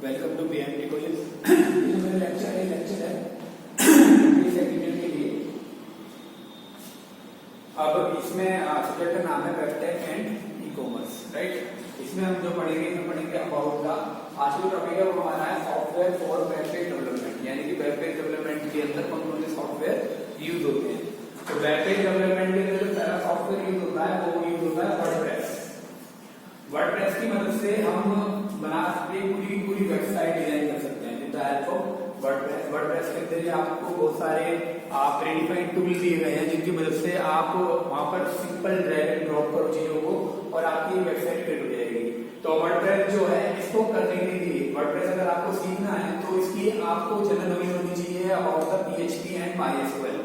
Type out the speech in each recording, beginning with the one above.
Welcome to BMT college. ये जो मेरा लेक्चर है सेकेंड के लिए। अब इसमें सब्जेक्ट का नाम है वेबटेक एंड ई कॉमर्स, राइट। इसमें हम जो पढ़ेंगे अबाउट का आज जो टॉपिक है वो हमारा है software for web page development, यानी कि वेब पेज डेवलपमेंट के अंदर कौन कौन से सॉफ्टवेयर यूज होते हैं। तो वेब पेज डेवलपमेंट के अंदर जो पहला सॉफ्टवेयर यूज होता है वो यूज होता है वर्डप्रेस। वर्डप्रेस की मदद से हम बना सकते हैं पूरी वेबसाइट डिजाइन कर सकते हैं with the help of WordPress. WordPress के अंदर आपको बहुत सारे प्रीडिफाइंड टूल दिए गए हैं जिनकी मदद से आप वहां पर सिंपल ड्रैग एंड ड्रॉप करो चीजों को और आपकी वेबसाइट क्रिएट हो जाएगी। तो वर्डप्रेस जो है इसको करने के लिए वर्डप्रेस अगर आपको सीखना है तो इसकी आपको जनरल नॉलेज होनी चाहिए about the PHP and MySQL.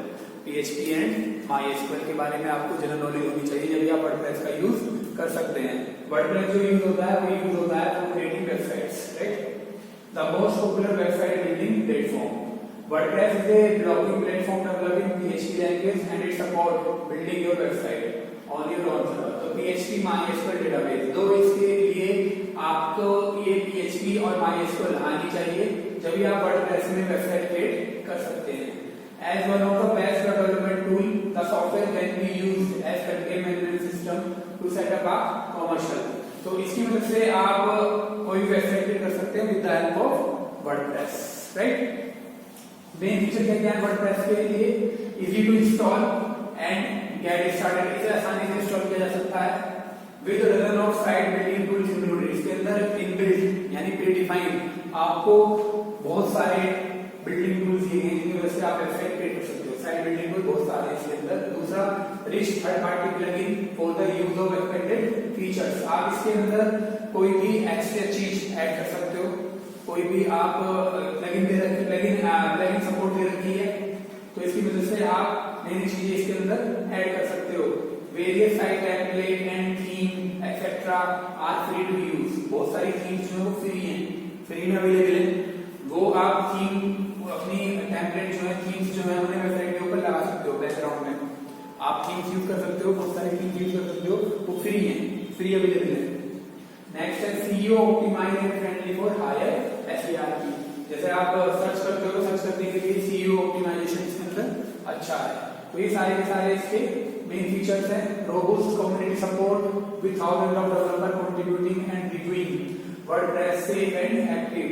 PHP and MySQL के बारे में आपको जनरल नॉलेज होनी चाहिए जब आप वर्डप्रेस का यूज कर सकते हैं। वर्डप्रेस जो यूज होता है वो यूज होता है for creating websites, right. The most popular website building platform. WordPress is a blogging platform developed in PHP language and it supports building your website on your own server। तो PHP MySQL database, तो इसके लिए आपको ये PHP और MySQL आनी चाहिए जब भी आप WordPress में वेबसाइट क्रिएट कर सकते हैं। As one of the best development tool, the software can be used as content management system to set up a commercial। तो इसकी मदद से आप कोई वेबसाइट क्रिएट कर सकते हैं with the help of WordPress, right. Main feature क्या है वर्डप्रेस के लिए? Easy to install and get started. इसे आसानी से इंस्टॉल किया जा सकता है with dozen of site building tools included. इसके अंदर इनबिल्ट यानी प्रीडिफाइंड आपको बहुत सारे बिल्डिंग टूल्स दिए गए हैं जिनकी वजह से आप वेबसाइट क्रिएट कर सकते हो। साइट बिल्डिंग टूल बहुत सारे हैं इसके अंदर। दूसरा rich third party plugin for the use of expected features. आप इसके अंदर कोई भी एक्स्ट्रा चीज ऐड कर सकते हो, कोई भी आप प्लगइन प्लगइन सपोर्ट दे रखी है तो इसकी वजह से आप नई नई चीजें इसके अंदर ऐड कर सकते हो। Various site template and theme etcetera are free to use. बहुत सारी थीम्स जो है वो फ्री में अवेलेबल है। वो आप थीम अपनी टेम्पलेट जो है थीम्स जो है अपने वेबसाइट के ऊपर लगा सकते हो। बैकग्राउंड में आप थीम्स यूज कर सकते हो, बहुत सारी थीम्स यूज कर सकते हो, वो फ्री अवेलेबल है। नेक्स्ट है SEO optimise and friendly for higher SER की। जैसे आप सर्च करते हो, सर्च करने के लिए सीईओ ऑप्टिमाइजेशन इसके अंदर अच्छा है। तो ये सारे के सारे इसके मेन फीचर्स हैं। Robust community support with thousand of developer contributing and reviewing WordPress safe and active.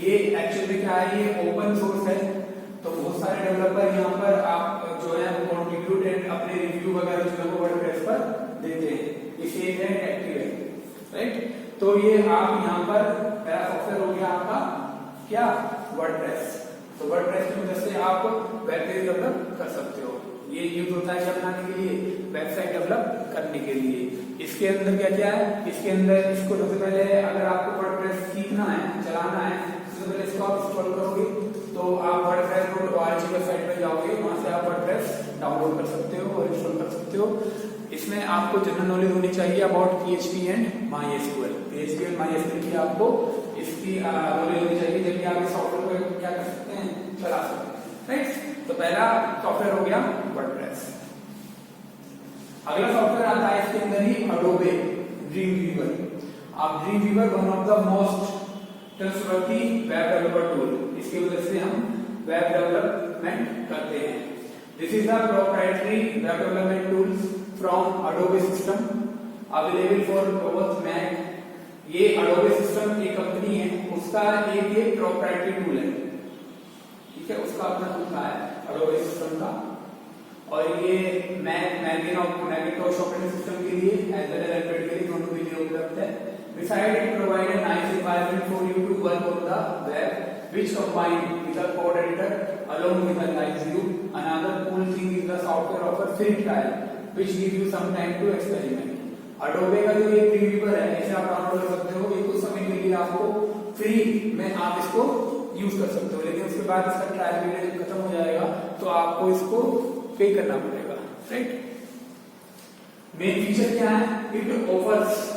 ये एक्चुअली में क्या है, ये ओपन सोर्स है तो बहुत सारे डेवलपर यहाँ पर आप जो है वो कंट्रीब्यूट एंड अपने रिव्यू वगैरह जो है वो वर्डप्रेस पर देते हैं। ये सेफ है, एक्टिव है, राइट। तो ये आप यहाँ पर पहला सॉफ्टवेयर हो गया आपका क्या, वर्डप्रेस। तो वर्डप्रेस की मदद से आप वेब पेज डेवलप कर सकते हो। ये यूज होता है क्या बनाने के लिए, वेबसाइट डेवलप करने के लिए। इसके अंदर क्या क्या है, इसके अंदर इसको सबसे पहले अगर आपको वर्डप्रेस सीखना है, चलाना है, सबसे पहले इसको आप इंस्टॉल करोगे तो आप wordpress.org वेबसाइट पर जाओगे, वहां से आप वर्डप्रेस डाउनलोड कर सकते हो और इंस्टॉल कर सकते हो। इसमें आपको जनरल नॉलेज होनी चाहिए about PHP and MySQL. PHP and MySQL की आपको इसकी नॉलेज होनी चाहिए जब भी आप इस सॉफ्टवेयर को क्या कर सकते हैं, चला सकते हैं, राइट। तो पहला सॉफ्टवेयर हो गया वर्डप्रेस। अगला सॉफ्टवेयर आता है इसके अंदर ही अडोबे ड्रीमवीवर। आप Dreamweaver one of the most trustworthy web developer tool. इसकी वजह से हम वेब डेवलपमेंट करते हैं। This is the proprietary web development tools from Adobe system available for both Mac. ये अडोबे सिस्टम एक कंपनी है, उसका एक ये प्रोप्राइटरी टूल है, ठीक है, उसका अपना टूल है अडोबे सिस्टम का। और ये मैकिंटॉश ऑपरेटिंग सिस्टम के लिए एज वेल एज एंड्रॉइड के लिए दोनों के लिए उपलब्ध है। Besides, it provides a nice environment for you to work on the web, which combined with a code editor along with a live view. Another cool thing is the software offers free trial, which gives you some time to experiment. Adobe का जो ये dream weaver है, इसे आप download कर सकते हो। ये कुछ समय के लिए आपको फ्री में आप इसको यूज कर सकते हो, लेकिन उसके बाद इसका ट्रायल पीरियड खत्म हो जाएगा तो आपको इसको पे करना पड़ेगा, राइट। मेन फीचर क्या है, it offers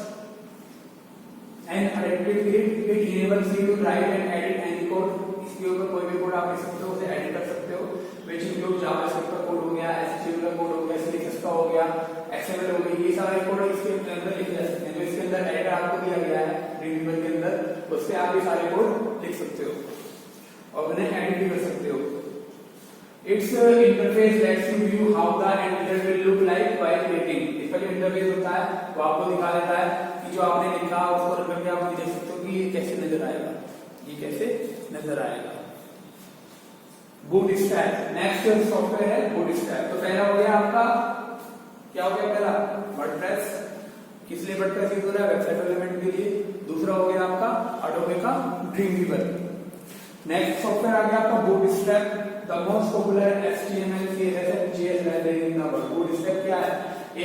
and it enables you to write and edit any code। इसके ऊपर कोई भी कोड आप लिख सकते हो, उसे एडिट कर सकते हो। which includes जावास्क्रिप्ट का कोड हो गया, HTML का कोड हो गया, CSS का हो गया, XML हो गई, ये सारे कोड इसके अंदर लिखे जा सकते हैं। जो इसके अंदर एडिटर आपको दिया गया है ड्रीमवीवर के अंदर, उससे आप ये सारे कोड देख सकते हो और उन्हें एडिट भी कर सकते हो। It's interface let's you view how the editor will look like while creating. इसका जो इंटरफेस होता है वो आपको दिखा देता है कि जो आपने लिखा उसको रन करके आप देख सकते हो कि ये कैसे नजर आएगा, ये कैसे नजर आएगा। बूटस्ट्रैप नेक्स्ट सॉफ्टवेयर है बूटस्ट्रैप। तो पहला हो गया आपका, क्या हो गया पहला, वर्डप्रेस। किस लिए वर्डप्रेस यूज हो रहा है, वेबसाइट डेवलपमेंट के लिए। दूसरा हो गया आपका एडोबे का ड्रीमवीवर। नेक्स्ट सॉफ्टवेयर आ गया आपका bootstrap, the most popular HTML CSS and JS library in the world. Bootstrap क्या है,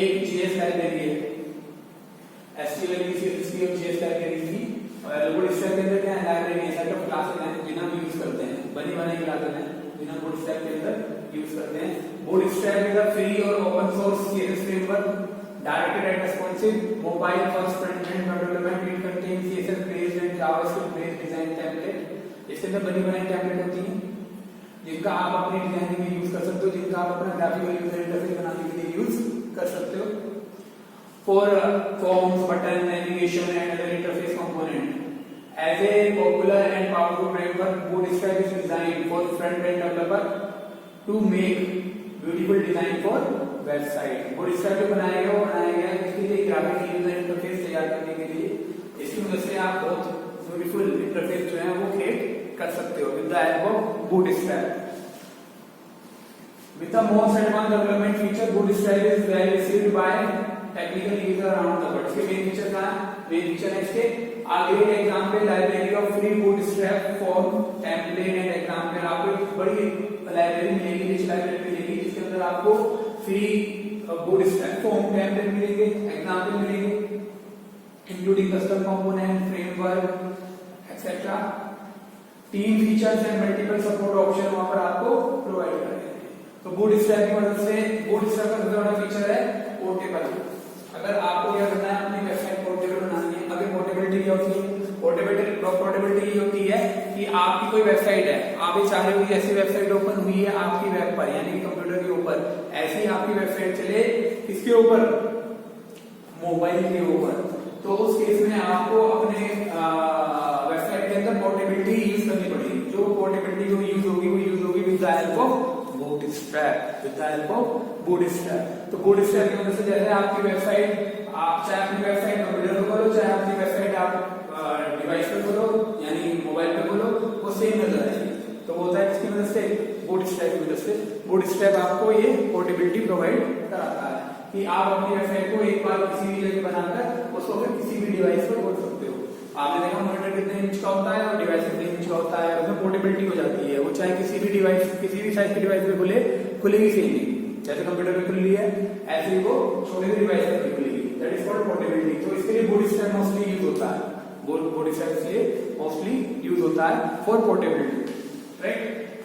एक JS लाइब्रेरी है, HTML की CSS की और JS लाइब्रेरी की। और बूटस्ट्रैप के अंदर क्या है, लाइब्रेरी है, सेट ऑफ क्लासेस हैं जिन्हें हम यूज करते हैं, बनी बनाई क्लासेस हैं जिन्हें बूटस्ट्रैप के अंदर यूज करते हैं। बूटस्ट्रैप इज अ फ्री और open source CSS framework directed and responsive mobile first front end development. It contains CSS based and JavaScript based design template. इसके अंदर बनी बनाई टेम्पलेट होती हैं जिनका आप अपनी डिजाइनिंग में यूज कर सकते हो, जिनका आप अपना ग्राफिकल यूजर इंटरफेस बनाने के लिए यूज कर सकते हो। For forms, button, navigation and other interface component. As a popular and powerful framework, Bootstrap is designed for front-end developer to make beautiful design for website. Bootstrap जो बनाया गया वो बनाया गया है इसके लिए ग्राफिकल यूजर इंटरफेस तैयार करने के लिए। इसकी मदद से आप बहुत ब्यूटीफुल इंटरफेस जो है वो क्रिएट कर सकते हो with the help of Bootstrap. With the most advanced development feature, Bootstrap is well received by technical users around the world. इसके मेन फीचर क्या है, मेन फीचर है इसके आगे example library of free bootstrap form template and example. आपको एक बड़ी library मिलेगी, रिच लाइब्रेरी मिलेगी जिसके अंदर आपको फ्री बूटस्ट्रैप फॉर्म टेम्पलेट मिलेंगे, एग्जाम्पल मिलेंगे, including custom component, framework etcetera. Team features and multiple support option वहां पर आपको प्रोवाइड करेंगे। तो बूटस्ट्रैप की मदद से बूटस्ट्रैप का सबसे बड़ा फीचर है पोर्टेबल। अगर आपको क्या करना है, अपनी वेबसाइट पोर्टेबल बनानी है। अगर पोर्टेबिलिटी क्या होती है, पोर्टेबिलिटी ये होती है कि आपकी कोई वेबसाइट है, आप ये चाह रहे हो कि ऐसी वेबसाइट ओपन हुई है आपकी वेब पर यानी कि कंप्यूटर के ऊपर, ऐसी आपकी वेबसाइट चले किसके ऊपर, मोबाइल के ऊपर। तो उस केस में आपको अपने वेबसाइट के अंदर पोर्टेबिलिटी यूज करनी पड़ेगी। जो पोर्टेबिलिटी जो यूज होगी वो यूज होगी with the help of bootstrap, with the help of bootstrap. तो बूटस्ट्रैप की मदद से जैसे आपकी वेबसाइट, आप चाहे अपनी वेबसाइट कंप्यूटर पर खोलो, चाहे अपनी वेबसाइट आप डिवाइस पे खोलो यानी मोबाइल पे खोलो, वो सेम नजर आएगी। तो वो होता है किसकी मदद से, बूटस्ट्रैप की मदद से। बूटस्ट्रैप आपको ये पोर्टेबिलिटी प्रोवाइड कराता है कि आप अपनी वेबसाइट को एक बार किसी भी जगह बनाकर उसको फिर किसी भी डिवाइस पर खोल सकते हो। आपने देखा मॉनिटर कितने इंच का होता है और डिवाइस कितने इंच का होता है, उसमें पोर्टेबिलिटी हो जाती है। वो चाहे किसी भी डिवाइस, किसी भी साइज के डिवाइस पे खुले, खुलेगी सेम नहीं। जैसे कंप्यूटर पे खुल रही है ऐसे ही वो छोटे से डिवाइस पर भी खुलेगी। That is called portability. तो इसके लिए बूटस्ट्रैप मोस्टली यूज होता है, बूटस्ट्रैप इसलिए मोस्टली यूज होता है फॉर पोर्टेबिलिटी, राइट।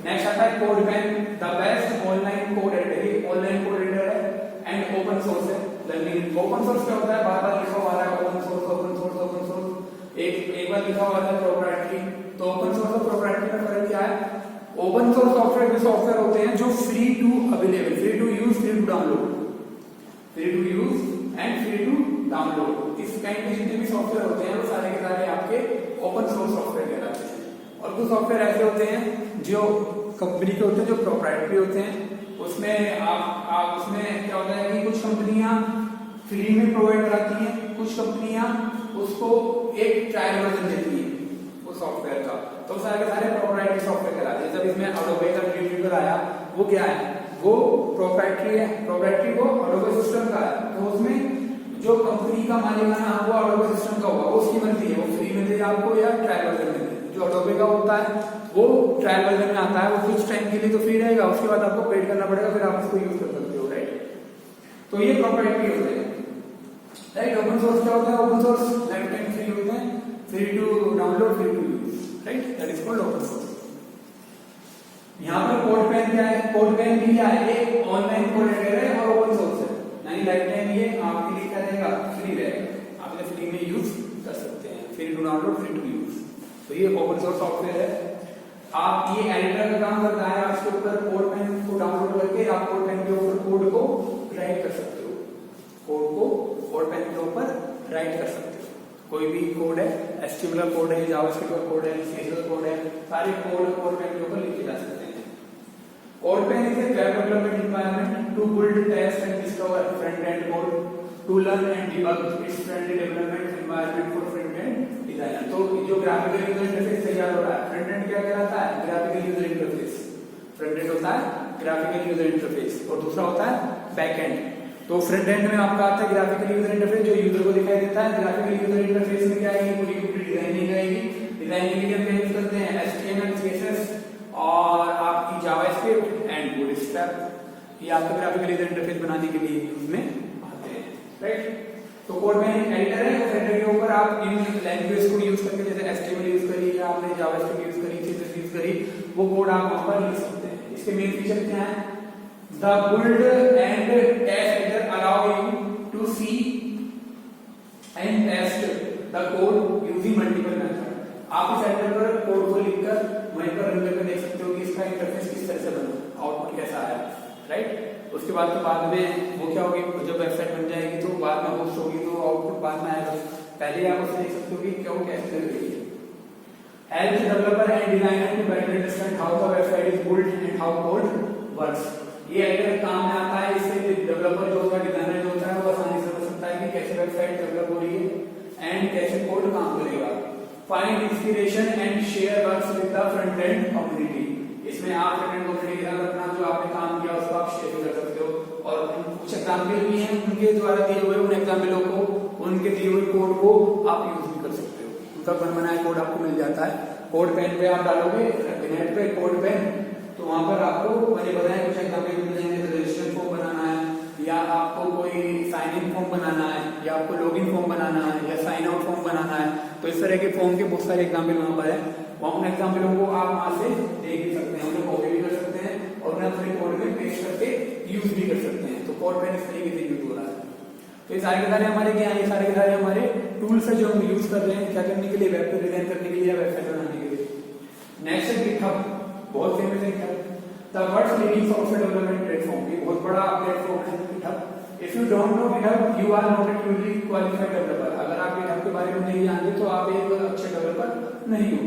नेक्स्ट आता है CodePen, the best online code editor. ये ऑनलाइन कोड एडिटर है एंड ओपन सोर्स है। लर्निंग ओपन सोर्स क्या होता है, बार बार लिखा हुआ है open source, open source, open source, एक बार लिखा हुआ है प्रोप्राइटरी। तो ओपन सोर्स और प्रोप्राइटरी में फर्क क्या है, ओपन सोर्स सॉफ्टवेयर वे सॉफ्टवेयर होते हैं जो free to available, free to use, free to download, free to use and free to download. इस काइंड के जितने भी सॉफ्टवेयर होते हैं वो सारे के सारे आपके ओपन सोर्स सॉफ्टवेयर कहलाते हैं। और कुछ सॉफ्टवेयर ऐसे होते हैं जो कंपनी के होते हैं, जो प्रोप्राइटरी होते हैं। उसमें आप उसमें क्या होता है कि कुछ कंपनियां फ्री में प्रोवाइड कराती हैं, कुछ कंपनियां उसको एक ट्रायल वर्जन देती है वो सॉफ्टवेयर का। तो सारे के सारे प्रोप्राइटरी सॉफ्टवेयर कहलाते हैं। जब इसमें एडोबे का ड्रीमवीवर आया वो क्या है, वो प्रोप्राइटरी है, प्रोप्राइटरी वो एडोबे सिस्टम का है। तो उसमें जो कंपनी का मालिकाना है वो एडोबे सिस्टम का होगा, उसकी मर्जी है वो फ्री में दे आपको या ट्रायल वर्जन में दे। जो एडोबे का होता है वो ट्रायल वर्जन में आता है, वो कुछ टाइम के लिए तो फ्री रहेगा, उसके बाद आपको पेड करना पड़ेगा, फिर आप उसको यूज कर सकते हो, राइट। तो ये प्रोप्राइटरी होते हैं, राइट। ओपन सोर्स क्या होता है, open source life time free होते हैं, free to download, free to use, right. That is called open source. यहाँ पर कोडपेन क्या है, कोडपेन भी क्या है, एक ऑनलाइन कोड एडिटर है और ओपन सोर्स है, यानी लाइफ टाइम ये आपके लिए क्या रहेगा, फ्री रहेगा, आप इसे फ्री में यूज कर सकते हैं, free to download, free to use. तो ये ओपन सोर्स सॉफ्टवेयर है। आप ये एडिटर का काम करता है, आप इसके ऊपर कोडपेन को डाउनलोड करके आप कोडपेन के ऊपर कोड को राइट कर सकते हो, कोड को कोडपेन के ऊपर राइट कर सकते हो। कोई भी कोड है, HTML कोड है, जावास्क्रिप्ट का कोड है, CSS कोड है, सारे कोड पेन के ऊपर लिखे जा सकते हैं। CodePen is a web development environment to build, test and discover front end code, to learn and debug it's friendly development environment for front end designer. तो जो ग्राफिकल यूजर इंटरफेस तैयार हो रहा है, फ्रंट एंड क्या कहलाता है? Graphical user interface. Front end होता है ग्राफिकल यूजर इंटरफेस और दूसरा होता है बैक एंड। तो फ्रंट एंड में आपका आता है ग्राफिकल यूजर इंटरफेस जो यूजर को दिखाई देता है। ग्राफिकल यूजर इंटरफेस में क्या आएगी? पूरी पूरी डिजाइनिंग आएगी। डिजाइनिंग के लिए हम यूज करते हैं HTML, CSS और आपकी जावास्क्रिप्ट एंड बूटस्ट्रैप। ये आपका ग्राफिकल यूजर इंटरफेस बनाने के लिए यूज में आते हैं, राइट। तो कोड में एडिटर है, एडिटर के ऊपर आप इन लैंग्वेज को यूज करके, जैसे HTML यूज करी या आपने जावास्क्रिप्ट यूज करी, CSS यूज करी, वो कोड आप वहां पर लिख सकते हैं। इसके मेन फीचर क्या है? The build and test editor allow you to see and test the code using multiple method। आप इस एडिटर पर कोड को लिखकर वहीं पर रन करके देख सकते हो कि इसका इंटरफेस किस तरह से बना, आउटपुट कैसा आया, राइट। उसके बाद तो बाद में वो क्या होगी, जब वेबसाइट बन जाएगी तो बाद में होस्ट होगी तो आउटपुट बाद में आएगा। पहले आप उसे देख सकते हो कि क्या वो कैसे चल रही है। Helps developer and designer to better understand how the website is built and how code works। ये एडिटर काम में आता है, इससे डेवलपर जो होता है, डिजाइनर जो होता है, वो आसानी से समझ सकता है कि कैसे वेबसाइट डेवलप हो रही है एंड कैसे कोड काम करेगा। Find inspiration and share works with the front end community. इसमें आप फ्रंट एंड कम्युनिटी के साथ अपना जो आपने काम किया उसको आप शेयर कर सकते हो और कुछ एग्जाम्पल भी हैं उनके द्वारा दिए हुए, उन एग्जाम्पलों को, उनके दिए हुए कोड को आप यूज भी कर सकते हो। उनका बन बनाया कोड आपको मिल जाता है। कोड पेन पे आप डालोगे नेट पे कोड पेन, तो वहां पर आपको मैंने बताया कुछ एग्जाम्पल मिल जाएंगे। रजिस्ट्रेशन फॉर्म बनाना है या आपको कोई साइन इन फॉर्म बनाना है या आपको लॉगिन फॉर्म बनाना है या साइन आउट फॉर्म बनाना है, तो इस तरह के फॉर्म के बहुत सारे एग्जाम्पल वहां पर है। वहां उन एग्जाम्पलों को आप वहां से देख भी सकते हैं, उन्हें कॉपी भी कर सकते हैं और उन्हें अपने कोड में पेस्ट करके यूज भी कर सकते हैं। तो कोड पेन इस तरीके से यूज हो रहा है। तो ये सारे के सारे हमारे क्या है? ये सारे के सारे हमारे टूल्स है जो हम यूज कर रहे हैं क्या करने के लिए? वेब को डिजाइन करने के लिए या वेबसाइट बनाने के लिए। नेक्स्ट है गिटहब, बहुत फेमस है GitHub, the world's leading software development platform. ये बहुत बड़ा प्लेटफॉर्म है GitHub. If you don't know GitHub you are not a truly qualified developer. अगर आप गिटहब के बारे में नहीं जानते तो आप एक अच्छे डेवलपर नहीं हो।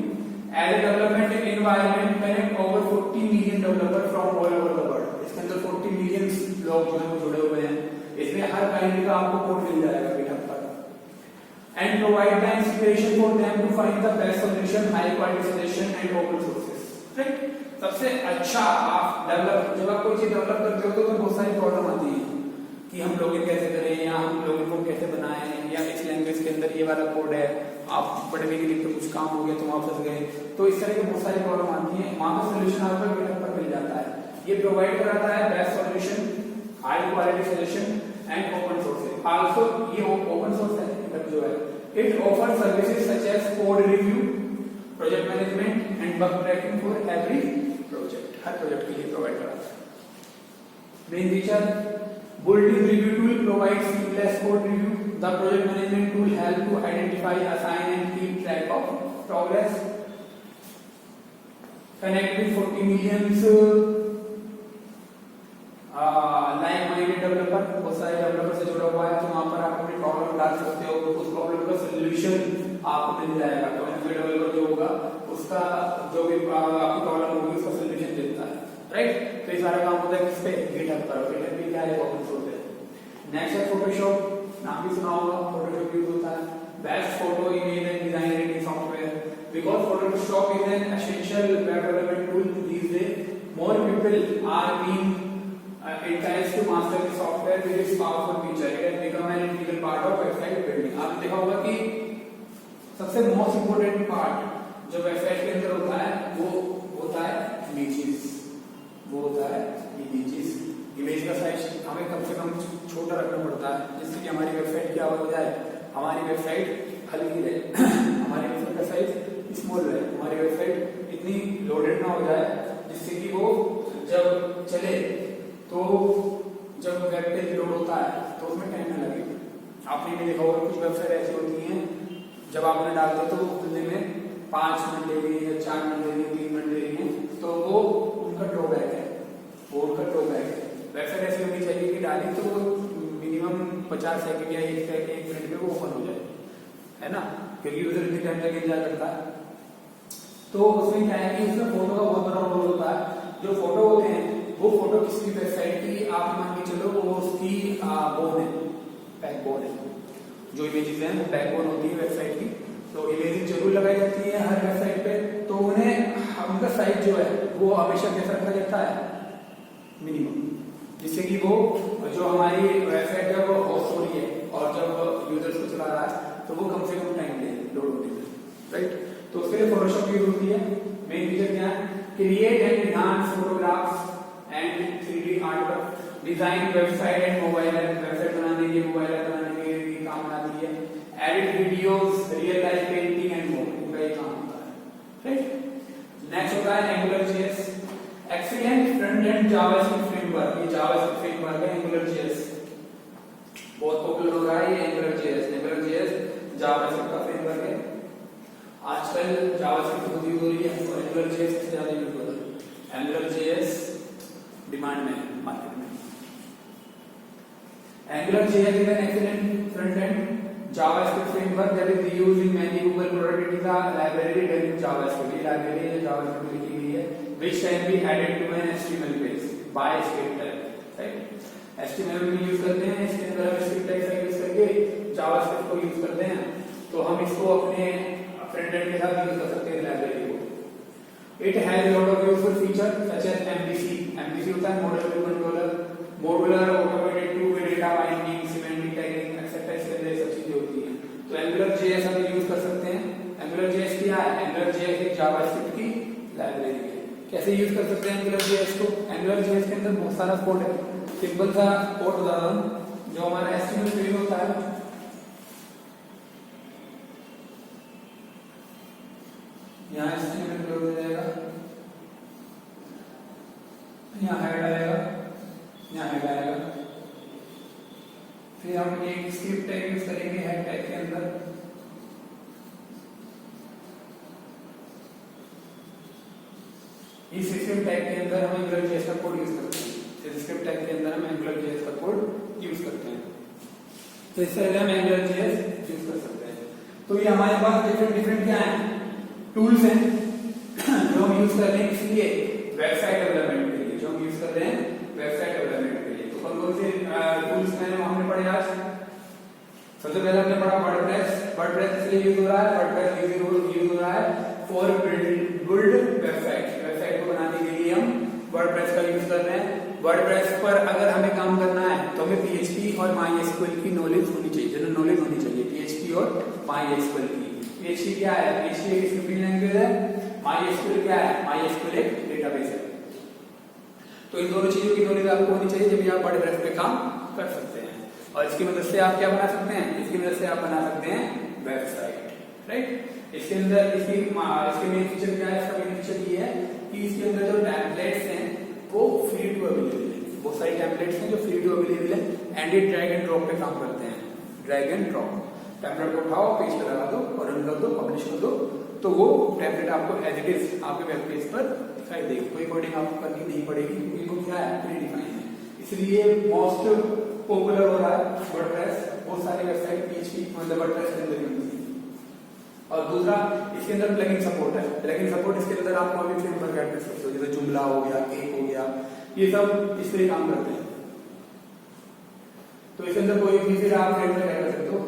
As a development environment connect over 40 million developer from all over the world. इसके अंदर 40 मिलियन लोग जो है जुड़े हुए हैं। इसमें हर काइंड का आपको कोड मिल जाएगा गिटहब पर। And provide the inspiration for them to find the best solution, high quality suggestion and open sources, right. सबसे अच्छा आप डेवलप, जब आप कोई चीज डेवलप करते हो तो बहुत सारी प्रॉब्लम आती है कि हम लॉगिन कैसे करें या हम लॉगिन फॉर्म कैसे बनाएं या इस लैंग्वेज के अंदर ये वाला कोड है, आप पढ़ने के लिए तो कुछ काम हो गया तो वहां फंस गए। तो इस तरह की बहुत सारी प्रॉब्लम आती है, वहां पर सोल्यूशन आपको गिटहब पर मिल जाता है। ये प्रोवाइड कराता है best solution, high quality suggestion and open source. Also ये ओपन सोर्स है गिटहब जो है। It offer services such as code review, project management and bug tracking for every project. हर प्रोजेक्ट के लिए प्रोवाइड कराता है। Main feature, built-in review tool provides seamless code review. The project management tool helps to identify, assign and keep track of progress. Connect with 40 million like-minded developer। बहुत सारे developer से जुड़ा हुआ है, तो वहां पर आप अपनी प्रॉब्लम डाल सकते हो, उस प्रॉब्लम का सोल्यूशन आपको मिल जाएगा। तो डेवलपर जो होगा उसका जो भी आपकी प्रॉब्लम होगी उसका सोल्यूशन देता है, राइट। तो ये सारा काम होता है किस पे? गिटहब पर। गिटहब भी क्या है? ओपन सोर्स है। नेक्स्ट है फोटोशॉप, नाम भी सुना होगा, फोटोशॉप यूज होता है। Best photo image and design editing software, because Photoshop is an essential web development tool these days. More people are being encouraged to master the software with its powerful feature. It has become an integral part of website building। आपने देखा होगा कि सबसे most important part जो website के अंदर होता है वो होता है इमेजेस। वो होता है इमेजेस। इमेज का साइज हमें कम से कम छोटा रखना पड़ता है जिससे कि हमारी वेबसाइट क्या हो जाए, हमारी वेबसाइट हल्की रहे, हमारी वेबसाइट का साइज स्मॉल रहे, हमारी वेबसाइट इतनी लोडेड ना हो जाए जिससे कि वो जब चले तो जब वेब पेज लोड होता है तो उसमें टाइम ना लगे। आपने भी देखा होगा कुछ वेबसाइट ऐसी होती हैं जब आपने डाल दिया तो वो खुलने में 5 मिनट ले रही है, 4 मिनट ले रही है, 3 मिनट ले रही है, तो वो उनका ड्रॉबैक है, वो उनका ड्रॉबैक है। वेबसाइट ऐसी होनी चाहिए कि डाली तो मिनिमम 50 सेकंड या 1 मिनट में वो ओपन हो जाए, है ना, क्योंकि यूजर इतने टाइम तक इंतजार करता है। तो उसमें क्या है कि उसमें फोटो का बहुत बड़ा रोल होता है। जो फोटो होते हैं वो फोटो किसी भी वेबसाइट की आप मान के चलो वो उसकी बोन है, बैकबोन है। जो इमेजेस हैं वो बैकबोन होती है वेबसाइट की। तो इमेजेस जरूर लगाई जाती है हर वेबसाइट पे। तो उन्हें उनका साइज जो है वो हमेशा कैसा रखा जाता है, मिनिमम, जिससे कि वो जो हमारी वेबसाइट है वो होस्ट हो रही है और जब यूजर्स को चला रहा है तो वो कम से कम टाइम ले लोड होने में, राइट। तो उसके लिए फोटोशॉप यूज होती है। मेन फीचर क्या है, create and enhance photographs and 3D artwork, design website and mobile app, website बनाने के मोबाइल ऐप बनाने के काम आती है। Edit videos, real life painting and more, इनका ये काम होता है, राइट। नेक्स्ट होता है AngularJS, excellent front end JavaScript framework. ये जावास्क्रिप्ट फ्रेमवर्क है AngularJS, बहुत पॉपुलर हो रहा है ये AngularJS जावास्क्रिप्ट का फ्रेमवर्क है। आजकल जावास्क्रिप्ट बहुत यूज हो रही है और AngularJS सबसे ज्यादा यूज हो रहा है। AngularJS डिमांड में है मार्केट में। AngularJS is an excellent front-end JavaScript framework that is used in many Google products. It is a library developed in JavaScript. ये library है JavaScript में लिखी गई है, which can be added to an HTML page by script tag, right? HTML में use करते हैं, इसके अंदर हम script tag का यूज करके JavaScript को यूज करते हैं, तो हम इसको अपने फ्रंट-एंड के साथ यूज कर सकते हैं लाइब्रेरी को। It has a lot of useful features such as MVC. MVC होता है model view controller, modular automated two way data binding, semantic tagging etcetera, इसके अंदर सब चीजें होती हैं। तो AngularJS हम यूज कर सकते हैं। AngularJS क्या है, AngularJS एक जावास्क्रिप्ट की लाइब्रेरी है। कैसे यूज कर सकते हैं AngularJS को, AngularJS के अंदर बहुत सारा कोड है। सिंपल सा कोड बता रहा हूं, जो हमारा HTML पेज होता है, यहाँ HTML पेज हो जाएगा, यहाँ हेड आएगा, यहाँ हेड आएगा, फिर हम एक स्क्रिप्ट टैग यूज करेंगे हेड टैग के अंदर। इस स्क्रिप्ट टैग के अंदर हम AngularJS का कोड यूज करते हैं। इस स्क्रिप्ट टैग के अंदर हम AngularJS का कोड यूज करते हैं। तो इस तरह हम AngularJS यूज कर सकते हैं। तो ये हमारे पास डिफरेंट क्या है, टूल्स हैं जो हम यूज कर रहे हैं, इसलिए वेबसाइट डेवलपमेंट के लिए, जो हम यूज कर रहे हैं वेबसाइट डेवलपमेंट के लिए। तो कौन से टूल्स मैंने हमने पढ़े आज? सबसे पहले हमने पढ़ा वर्डप्रेस इसलिए यूज हो रहा है, वर्डप्रेस यूज हो रहा है फॉर बिल्ड वेबसाइट को बनाने के लिए हम वर्डप्रेस का यूज कर रहे हैं। वर्डप्रेस पर अगर हमें काम करना है तो हमें PHP और MySQL की नॉलेज होनी चाहिए, जनरल नॉलेज होनी चाहिए PHP और MySQL की। PHP क्या है, PHP एक स्क्रिप्टिंग लैंग्वेज है। MySQL क्या है, MySQL एक डेटाबेस है। तो इन दोनों चीजों की नॉलेज आपको होनी चाहिए जब आप वर्डप्रेस पे काम कर सकते हैं। और इसकी मदद से आप क्या बना सकते हैं, इसकी मदद से आप बना सकते हैं वेबसाइट, राइट। इसके अंदर इसके मेन फीचर क्या है, इसका मेन फीचर ये है कि इसके अंदर जो टेम्पलेट्स हैं वो फ्री टू अवेलेबल है। बहुत सारे टेम्पलेट्स हैं जो फ्री टू अवेलेबल है एंड ये ड्रैग एंड ड्रॉप पे काम करते हैं। ड्रैग एंड ड्रॉप, टेम्पलेट को उठाओ, पेज पे लगा दो और रन कर दो, पब्लिश कर दो, तो वो टेम्पलेट आपको एज इट इज आपके वेब पेज पर दिखाई देगी। कोई कोडिंग आपको करनी नहीं पड़ेगी क्योंकि वो क्या है, प्री डिफाइन है। इसलिए मोस्ट पॉपुलर हो रहा है वर्डप्रेस। बहुत सारी वेबसाइट PHP मतलब वर्डप्रेस के अंदर यूज है। और दूसरा इसके अंदर प्लगइन सपोर्ट है। प्लगइन सपोर्ट इसके अंदर आप कोई भी फ्रेमवर्क ऐड कर सकते हो, जैसे जुमला हो गया, केक हो गया, ये सब इस तरह काम करते हैं। तो इसके अंदर कोई भी फिर आप फ्रेमवर्क ऐड कर सकते हो।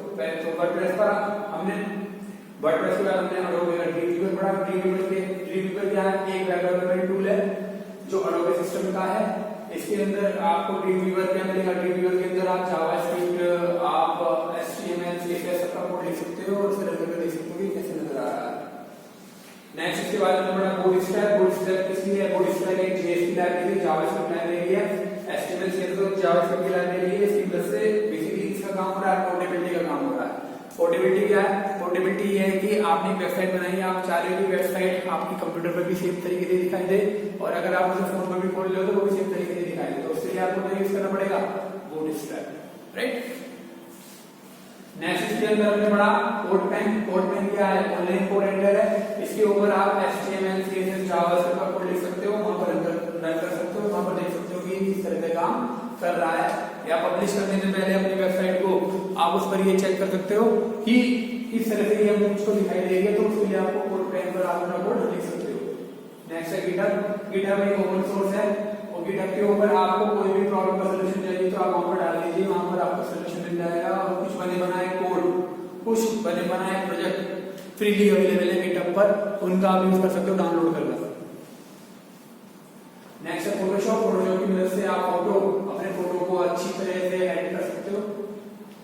तो वर्डप्रेस पर हमने वर्डप्रेस के बाद हमने अडोबे का ड्रीमवीवर पढ़ा। ड्रीमवीवर क्या है, एक वेब डेवलपमेंट टूल है जो अडोबे सिस्टम का है। इसके अंदर आपको ड्रीमवीवर क्या मिलेगा, ड्रीमवीवर के अंदर आप जावास्क्रिप्ट, आप HTML, CSS सबका कोड लिख सकते हो और उसे रन करके देख सकते हो कि कैसे नजर आ रहा है। नेक्स्ट इसके बाद हमने पढ़ा बूटस्ट्रैप किसकी है, बूटस्ट्रैप एक JS की लाइब्रेरी, जावास्क्रिप्ट लाइब्रेरी है। HTML CSS जावास्क्रिप्ट की लाइब्रेरी है। इसकी मदद से बेसिकली इसका काम हो रहा है, पोर्टेबिलिटी का काम हो रहा है। पोर्टेबिलिटी क्या है, पोर्टेबिलिटी ये है कि आपने वेबसाइट बनाई है, आप चाह रहे हो कि वेबसाइट आपकी कंप्यूटर पर भी सेम तरीके से दिखाई दे और अगर आप उसे फोन पर भी खोल लो तो वो भी सेम तरीके से दिखाई दे। तो उसके लिए आपको क्या यूज करना पड़ेगा, बूटस्ट्रैप, राइट। नेक्स्ट इसके अंदर हमने पढ़ा कोडपेन क्या है, ऑनलाइन कोड एडिटर है। इसके ऊपर आप HTML, CSS, जावास्क्रिप्ट का कोड लिख सकते हो, वहां पर रन कर सकते हो, वहां पर देख सकते हो कि किस तरह से काम कर रहा है। या पब्लिश करने से पहले अपनी वेबसाइट को आप उस पर ये चेक कर सकते हो कि इस तरह से ये मुझको दिखाई देगी, तो उसके लिए आपको कोड पेन पर आप अपना कोड लिख सकते हो। नेक्स्ट है गिटहब। गिटहब एक ओपन सोर्स है और गिटहब के ऊपर आपको कोई भी प्रॉब्लम का सलूशन चाहिए तो आप वहां पर डाल दीजिए, वहां पर आपको सलूशन मिल जाएगा। और कुछ बने बनाए कोड, कुछ बने बनाए प्रोजेक्ट फ्रीली अवेलेबल है गिटहब पर, उनका आप यूज कर सकते हो डाउनलोड करके। नेक्स्ट है फोटोशॉप। फोटोशॉप की मदद से आप अपने फोटो को अच्छी तरह से एडिट कर सकते हो।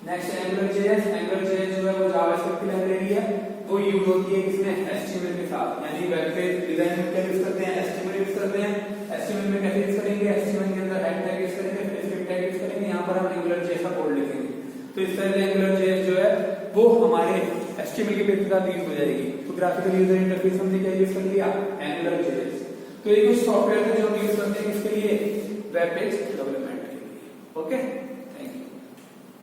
नेक्स्ट है एंगुलर.js। एंगुलर.js जो है वो जावास्क्रिप्ट की लाइब्रेरी है, वो यूज होती है किसमें, HTML के साथ। यानी वेब पेज डिजाइन में क्या यूज करते हैं, HTML यूज करते हैं। HTML में कैसे यूज करेंगे, HTML के अंदर हेड टैग यूज करेंगे, फिर स्क्रिप्ट टैग यूज करेंगे, यहाँ पर हम एंगुलर.js का कोड लिखेंगे। तो इस तरह से एंगुलर.js जो है वो हमारे HTML के पेज के साथ यूज हो जाएगी। तो ग्राफिकल यूजर इंटरफेस हमने क्या यूज कर लिया, एंगुलर.js। तो ये कुछ सॉफ्टवेयर है जो हम यूज करते हैं इसके लिए, वेब पेज डेवलपमेंट के लिए। ओके।